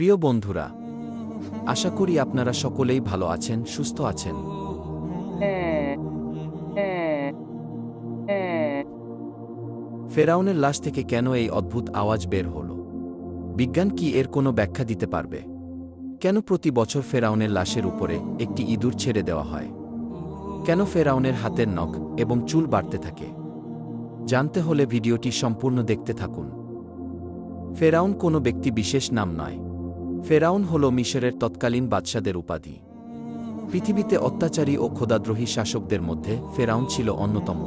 প্রিয় বন্ধুরা, আশা করি আপনারা সকলেই ভালো আছেন, সুস্থ আছেন। ফেরাউনের লাশ থেকে কেন এই অদ্ভুত আওয়াজ বের হল? বিজ্ঞান কি এর কোনো ব্যাখ্যা দিতে পারবে? কেন প্রতি বছর ফেরাউনের লাশের উপরে একটি ইঁদুর ছেড়ে দেওয়া হয়? কেন ফেরাউনের হাতের নখ এবং চুল বাড়তে থাকে? জানতে হলে ভিডিওটি সম্পূর্ণ দেখতে থাকুন। ফেরাউন কোনো ব্যক্তি বিশেষ নাম নয়। ফেরাউন হল মিশরের তৎকালীন বাদশাদের উপাধি। পৃথিবীতে অত্যাচারী ও খোদাদ্রোহী শাসকদের মধ্যে ফেরাউন ছিল অন্যতম।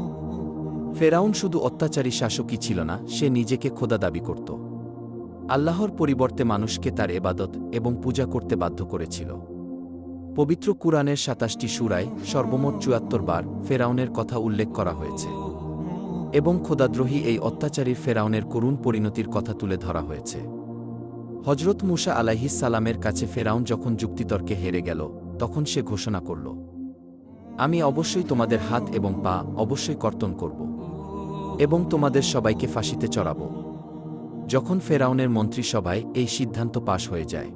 ফেরাউন শুধু অত্যাচারী শাসকই ছিল না, সে নিজেকে খোদা দাবি করত। আল্লাহর পরিবর্তে মানুষকে তার এবাদত এবং পূজা করতে বাধ্য করেছিল। পবিত্র কুরআনের ২৭টি সূরায় সর্বমোট ৭৪ বার ফেরাউনের কথা উল্লেখ করা হয়েছে এবং খোদাদ্রোহী এই অত্যাচারী ফেরাউনের করুণ পরিণতির কথা তুলে ধরা হয়েছে। হজরত মুসা আলাইহিস সালামের কাছে ফেরাউন যখন যুক্তিতর্কে হেরে গেল, তখন সে ঘোষণা করল, আমি অবশ্যই তোমাদের হাত এবং পা অবশ্যই কর্তন করব এবং তোমাদের সবাইকে ফাঁসিতে চড়াব। যখন ফেরাউনের মন্ত্রিসভায় এই সিদ্ধান্ত পাশ হয়ে যায়,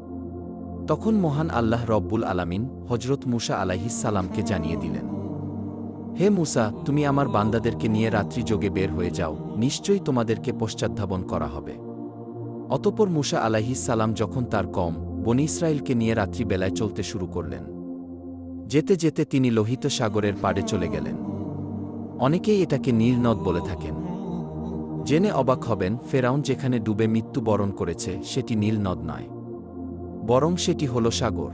তখন মহান আল্লাহ রব্বুল আলামিন হজরত মুসা আলাইহিস সালামকে জানিয়ে দিলেন, হে মুসা, তুমি আমার বান্দাদেরকে নিয়ে রাত্রি যোগে বের হয়ে যাও, নিশ্চয়ই তোমাদেরকে পশ্চাদ্ধাবন করা হবে। অতঃপর মুসা আলাইহিস সালাম যখন তার কওম বনী ইসরাইলকে নিয়ে রাত্রিবেলায় চলতে শুরু করলেন, যেতে যেতে তিনি লোহিত সাগরের পাড়ে চলে গেলেন। অনেকেই এটাকে নীল নদ বলে থাকেন। জেনে অবাক হবেন, ফেরাউন যেখানে ডুবে মৃত্যুবরণ করেছে সেটি নীল নদ নয়, বরং সেটি হল সাগর।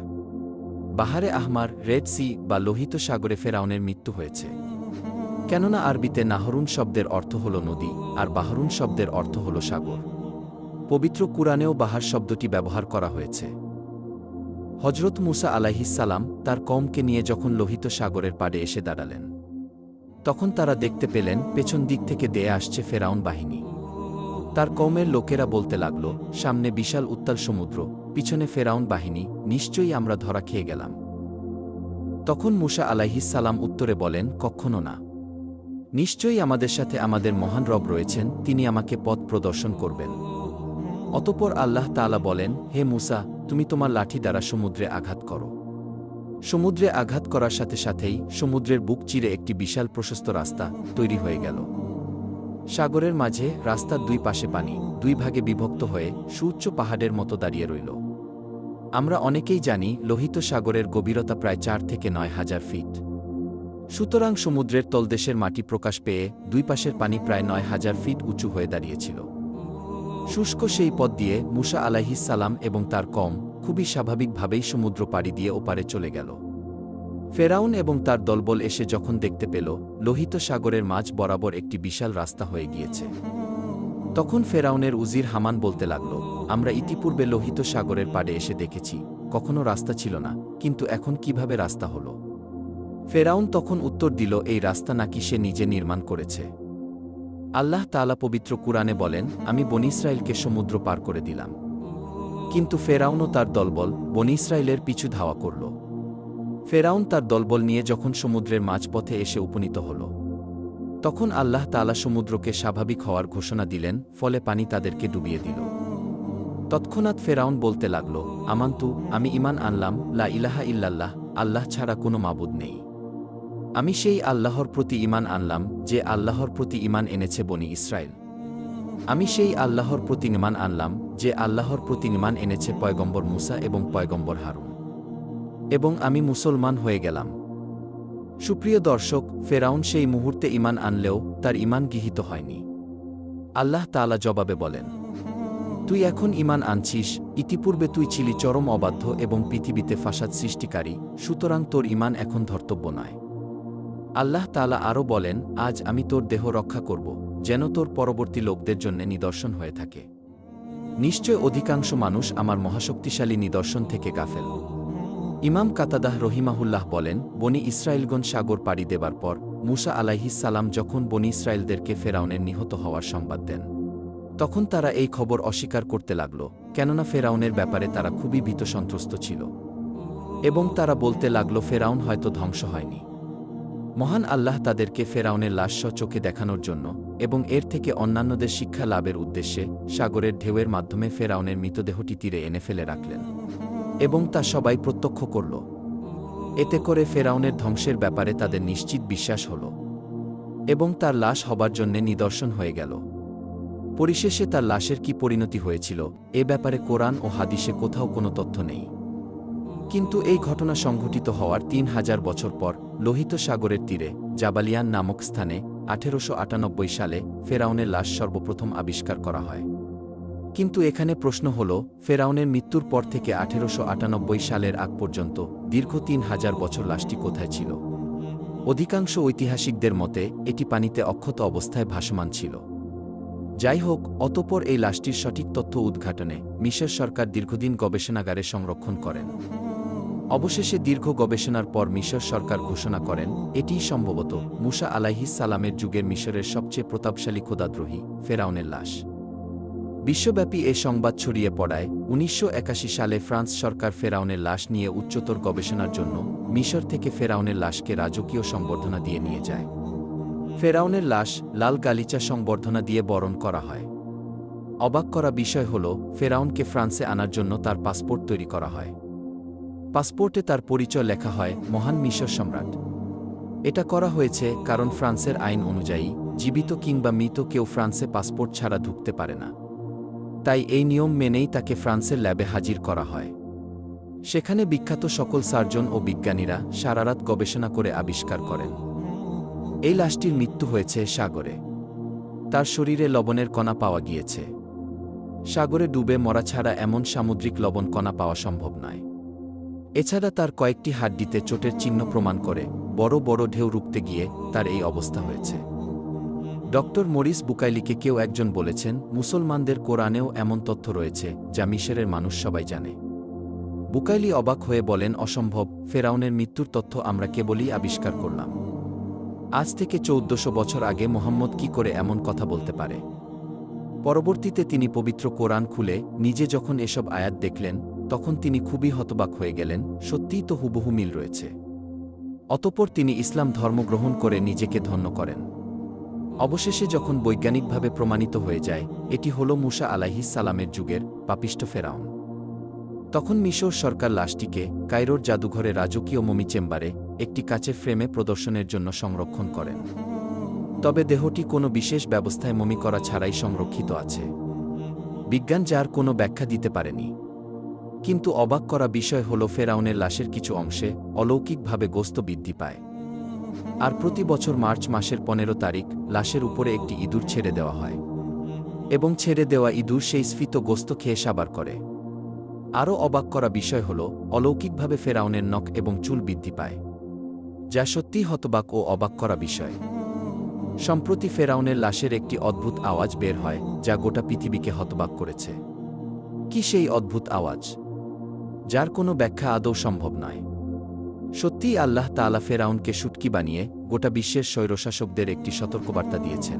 বাহারে আহমার, রেড সি বা লোহিত সাগরে ফেরাউনের মৃত্যু হয়েছে। কেননা আরবিতে নাহরুন শব্দের অর্থ হল নদী, আর বাহরুন শব্দের অর্থ হল সাগর। পবিত্র কুরআনেও বাহার শব্দটি ব্যবহার করা হয়েছে। হজরত মুসা আলাইহিস সালাম তার কওমকে নিয়ে যখন লোহিত সাগরের পাড়ে এসে দাঁড়ালেন, তখন তারা দেখতে পেলেন পেছন দিক থেকে দেয়ে আসছে ফেরাউন বাহিনী। তার কওমের লোকেরা বলতে লাগল, সামনে বিশাল উত্তাল সমুদ্র, পিছনে ফেরাউন বাহিনী, নিশ্চয়ই আমরা ধরা খেয়ে গেলাম। তখন মুসা আলাইহিস সালাম উত্তরে বলেন, কখনো না। নিশ্চয়ই আমাদের সাথে আমাদের মহান রব রয়েছেন, তিনি আমাকে পথ প্রদর্শন করবেন। অতঃপর আল্লাহ তাআলা বলেন, হে মুসা, তুমি তোমার লাঠি দ্বারা সমুদ্রে আঘাত করো। সমুদ্রে আঘাত করার সাথে সাথেই সমুদ্রের বুক চিরে একটি বিশাল প্রশস্ত রাস্তা তৈরি হয়ে গেল। সাগরের মাঝে রাস্তার দুই পাশে পানি দুই ভাগে বিভক্ত হয়ে সুউচ্চ পাহাড়ের মতো দাঁড়িয়ে রইল। আমরা অনেকেই জানি লোহিত সাগরের গভীরতা প্রায় ৪ থেকে ৯ হাজার ফিট। সুতরাং সমুদ্রের তলদেশের মাটি প্রকাশ পেয়ে দুই পাশের পানি প্রায় ৯ হাজার ফিট উঁচু হয়ে দাঁড়িয়েছিল। শুষ্ক সেই পথ দিয়ে মুসা আলাইহিস সালাম এবং তার কওম খুবই স্বাভাবিকভাবেই সমুদ্র পাড়ি দিয়ে ওপারে চলে গেল। ফেরাউন এবং তার দলবল এসে যখন দেখতে পেল লোহিত সাগরের মাঝ বরাবর একটি বিশাল রাস্তা হয়ে গিয়েছে, তখন ফেরাউনের উজির হামান বলতে লাগল, আমরা ইতিপূর্বে লোহিত সাগরের পাড়ে এসে দেখেছি, কখনো রাস্তা ছিল না, কিন্তু এখন কিভাবে রাস্তা হল? ফেরাউন তখন উত্তর দিল, এই রাস্তা নাকি সে নিজে নির্মাণ করেছে। আল্লাহ তাআলা পবিত্র কুরআনে বলেন, আমি বনী ইসরাইলকে সমুদ্র পার করে দিলাম, কিন্তু ফেরাউন ও তার দলবল বনী ইসরাইলের পিছু ধাওয়া করল। ফেরাউন তার দলবল নিয়ে যখন সমুদ্রের মাঝপথে এসে উপনীত হল, তখন আল্লাহ তাআলা সমুদ্রকে স্বাভাবিক হওয়ার ঘোষণা দিলেন, ফলে পানি তাদেরকে ডুবিয়ে দিল। তৎক্ষণাৎ ফেরাউন বলতে লাগল, আমান্তু, আমি ঈমান আনলাম, লা ইলাহা ইল্লাল্লাহ, আল্লাহ ছাড়া কোনো মাবুদ নেই। আমি সেই আল্লাহর প্রতি ঈমান আনলাম যে আল্লাহর প্রতি ঈমান এনেছে বনী ইসরাইল। আমি সেই আল্লাহর প্রতি ঈমান আনলাম যে আল্লাহর প্রতি ঈমান এনেছে পয়গম্বর মুসা এবং পয়গম্বর হারুন, এবং আমি মুসলমান হয়ে গেলাম। সুপ্রিয় দর্শক, ফেরাউন সেই মুহূর্তে ঈমান আনলেও তার ঈমান গৃহীত হয়নি। আল্লাহ তাআলা জবাবে বলেন, তুই এখন ঈমান আনছিস, ইতিপূর্বে তুই ছিলি চরম অবাধ্য এবং পৃথিবীতে ফাসাদ সৃষ্টিকারী, সুতরাং তোর ঈমান এখন ধর্তব্য নয়। আল্লাহ তাআলা আরও বলেন, আজ আমি তোর দেহ রক্ষা করব, যেন তোর পরবর্তী লোকদের জন্য নিদর্শন হয়ে থাকে। নিশ্চয় অধিকাংশ মানুষ আমার মহাশক্তিশালী নিদর্শন থেকে গাফেল। ইমাম কাতাদাহ রহিমাহুল্লাহ বলেন, বনী ইসরাইলগণ সাগর পাড়ি দেবার পর মুসা আলাইহিস সালাম যখন বনী ইসরাইলদেরকে ফেরাউনের নিহত হওয়ার সংবাদ দেন, তখন তারা এই খবর অস্বীকার করতে লাগল, কেননা ফেরাউনের ব্যাপারে তারা খুবই ভীতসন্ত্রস্ত ছিল এবং তারা বলতে লাগল, ফেরাউন হয়তো ধ্বংস হয়নি। মহান আল্লাহ তাদেরকে ফেরাউনের লাশ চোখে দেখানোর জন্য এবং এর থেকে অন্যান্যদের শিক্ষা লাভের উদ্দেশ্যে সাগরের ঢেউয়ের মাধ্যমে ফেরাউনের মৃতদেহটি তীরে এনে ফেলে রাখলেন এবং তা সবাই প্রত্যক্ষ করল। এতে করে ফেরাউনের ধ্বংসের ব্যাপারে তাদের নিশ্চিত বিশ্বাস হল এবং তার লাশ হবার জন্যে নিদর্শন হয়ে গেল। পরিশেষে তার লাশের কি পরিণতি হয়েছিল এ ব্যাপারে কোরআন ও হাদিসে কোথাও কোনো তথ্য নেই। কিন্তু এই ঘটনা সংঘটিত হওয়ার ৩,০০০ বছর পর লোহিত সাগরের তীরে জাবালিয়ান নামক স্থানে ১৮৯৮ সালে ফেরাউনের লাশ সর্বপ্রথম আবিষ্কার করা হয়। কিন্তু এখানে প্রশ্ন হল, ফেরাউনের মৃত্যুর পর থেকে ১৮৯৮ সালের আগ পর্যন্ত দীর্ঘ ৩,০০০ বছর লাশটি কোথায় ছিল? অধিকাংশ ঐতিহাসিকদের মতে এটি পানিতে অক্ষত অবস্থায় ভাসমান ছিল। যাই হোক, অতঃপর এই লাশটির সঠিক তথ্য উদ্ঘাটনে মিশর সরকার দীর্ঘদিন গবেষণাগারে সংরক্ষণ করেন। অবশেষে দীর্ঘ গবেষণার পর মিশর সরকার ঘোষণা করেন এটিই সম্ভবত মুসা আলাইহিস সালামের যুগের মিশরের সবচেয়ে প্রতাপশালী খোদাদ্রোহী ফেরাউনের লাশ। বিশ্বব্যাপী এ সংবাদ ছড়িয়ে পড়ায় ১৯৮১ সালে ফ্রান্স সরকার ফেরাউনের লাশ নিয়ে উচ্চতর গবেষণার জন্য মিশর থেকে ফেরাউনের লাশকে রাজকীয় সংবর্ধনা দিয়ে নিয়ে যায়। ফেরাউনের লাশ লাল গালিচা সংবর্ধনা দিয়ে বরণ করা হয়। অবাক করা বিষয় হল, ফেরাউনকে ফ্রান্সে আনার জন্য তার পাসপোর্ট তৈরি করা হয়। পাসপোর্টে তার পরিচয় লেখা হয় মহান মিশর সম্রাট। এটা করা হয়েছে কারণ ফ্রান্সের আইন অনুযায়ী জীবিত কিংবা মৃত কেউ ফ্রান্সে পাসপোর্ট ছাড়া ঢুকতে পারে না। তাই এই নিয়ম মেনেই তাকে ফ্রান্সের ল্যাবে হাজির করা হয়। সেখানে বিখ্যাত সকল সার্জন ও বিজ্ঞানীরা সারারাত গবেষণা করে আবিষ্কার করেন এই লাশটির মৃত্যু হয়েছে সাগরে। তার শরীরে লবণের কণা পাওয়া গিয়েছে। সাগরে ডুবে মরা ছাড়া এমন সামুদ্রিক লবণ কণা পাওয়া সম্ভব নয়। এছাড়া তার কয়েকটি হাড্ডিতে চোটের চিহ্ন প্রমাণ করে বড় বড় ঢেউ রুখতে গিয়ে তার এই অবস্থা হয়েছে। ডক্টর মরিস বুকাইলিকে কেউ একজন বলেছেন, মুসলমানদের কোরআনেও এমন তথ্য রয়েছে যা মিশরের মানুষ সবাই জানে। বুকাইলি অবাক হয়ে বলেন, অসম্ভব, ফেরাউনের মৃত্যুর তথ্য আমরা কেবলই আবিষ্কার করলাম। আজ থেকে ১৪০০ বছর আগে মোহাম্মদ কি করে এমন কথা বলতে পারে? পরবর্তীতে তিনি পবিত্র কোরআন খুলে নিজে যখন এসব আয়াত দেখলেন তখন তিনি খুবই হতবাক হয়ে গেলেন। সত্যিই তো হুবহু মিল রয়েছে। অতঃপর তিনি ইসলাম ধর্ম গ্রহণ করে নিজেকে ধন্য করেন। অবশেষে যখন বৈজ্ঞানিকভাবে প্রমাণিত হয়ে যায় এটি হল মুসা আলাইহিস সালামের যুগের পাপিষ্ঠ ফেরাউন, তখন মিশর সরকার লাশটিকে কায়রোর জাদুঘরে রাজকীয় মমি চেম্বারে একটি কাচের ফ্রেমে প্রদর্শনের জন্য সংরক্ষণ করেন। তবে দেহটি কোনো বিশেষ ব্যবস্থায় মমি করা ছাড়াই সংরক্ষিত আছে। বিজ্ঞান যার কোনো ব্যাখ্যা দিতে পারেনি। কিন্তু অবাক করা বিষয় হল, ফেরাউনের লাশের কিছু অংশে অলৌকিকভাবে গোস্ত বৃদ্ধি পায়। আর প্রতি বছর মার্চ মাসের ১৫ তারিখ লাশের উপরে একটি ইঁদুর ছেড়ে দেওয়া হয় এবং ছেড়ে দেওয়া ইঁদুর সেই স্ফীত গোস্ত খেয়ে সাবার করে। আরও অবাক করা বিষয় হল, অলৌকিকভাবে ফেরাউনের নখ এবং চুল বৃদ্ধি পায়, যা সত্যিই হতবাক ও অবাক করা বিষয়। সম্প্রতি ফেরাউনের লাশের একটি অদ্ভুত আওয়াজ বের হয় যা গোটা পৃথিবীকে হতবাক করেছে। কি সেই অদ্ভুত আওয়াজ, যার কোনো ব্যাখ্যা আদৌ সম্ভব নয়? সত্যিই আল্লাহ তাআলা ফেরাউনকে শুটকি বানিয়ে গোটা বিশ্বের স্বৈরশাসকদের একটি সতর্কবার্তা দিয়েছেন।